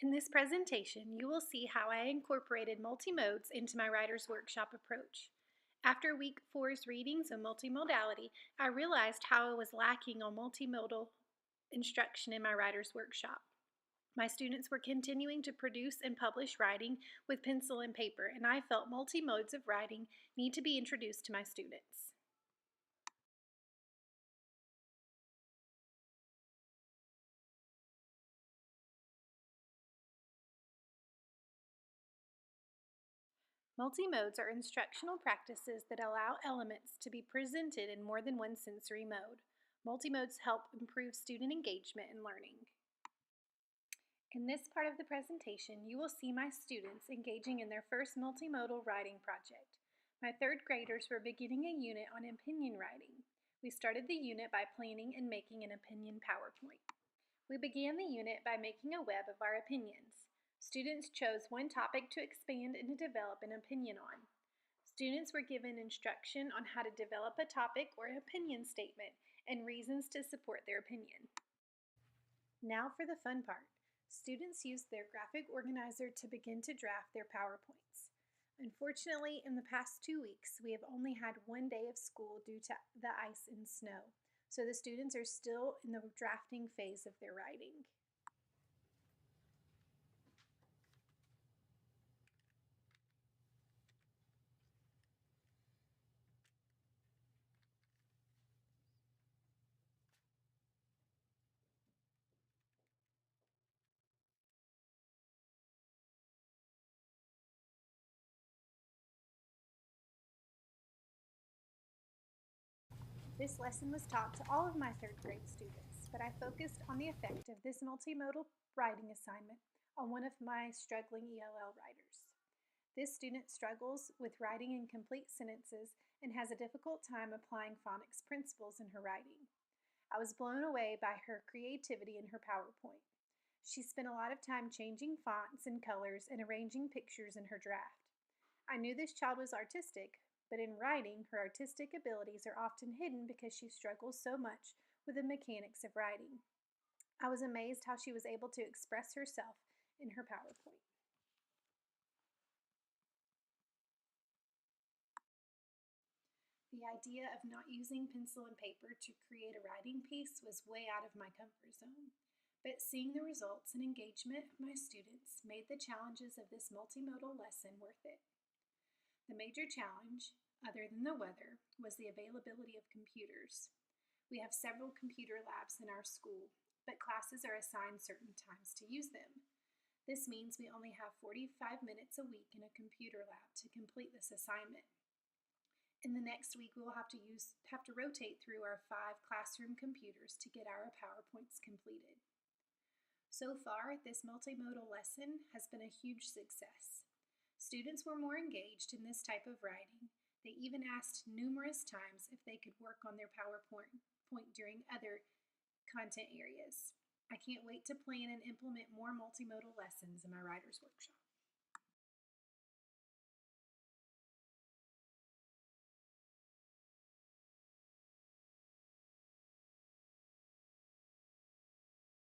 In this presentation, you will see how I incorporated multimodes into my writer's workshop approach. After week 4's readings of multimodality, I realized how I was lacking on multimodal instruction in my writer's workshop. My students were continuing to produce and publish writing with pencil and paper, and I felt multimodes of writing need to be introduced to my students. Multimodes are instructional practices that allow elements to be presented in more than one sensory mode. Multimodes help improve student engagement and learning. In this part of the presentation, you will see my students engaging in their first multimodal writing project. My third graders were beginning a unit on opinion writing. We started the unit by planning and making an opinion PowerPoint. We began the unit by making a web of our opinions. Students chose one topic to expand and to develop an opinion on. Students were given instruction on how to develop a topic or opinion statement and reasons to support their opinion. Now for the fun part. Students used their graphic organizer to begin to draft their PowerPoints. Unfortunately, in the past 2 weeks, we have only had one day of school due to the ice and snow, so the students are still in the drafting phase of their writing. This lesson was taught to all of my third grade students, but I focused on the effect of this multimodal writing assignment on one of my struggling ELL writers. This student struggles with writing incomplete sentences and has a difficult time applying phonics principles in her writing. I was blown away by her creativity in her PowerPoint. She spent a lot of time changing fonts and colors and arranging pictures in her draft. I knew this child was artistic, but in writing, her artistic abilities are often hidden because she struggles so much with the mechanics of writing. I was amazed how she was able to express herself in her PowerPoint. The idea of not using pencil and paper to create a writing piece was way out of my comfort zone, but seeing the results and engagement of my students made the challenges of this multimodal lesson worth it. The major challenge, other than the weather, was the availability of computers. We have several computer labs in our school, but classes are assigned certain times to use them. This means we only have 45 minutes a week in a computer lab to complete this assignment. In the next week, we will have to rotate through our 5 classroom computers to get our PowerPoints completed. So far, this multimodal lesson has been a huge success. Students were more engaged in this type of writing. They even asked numerous times if they could work on their PowerPoint during other content areas. I can't wait to plan and implement more multimodal lessons in my writer's workshop.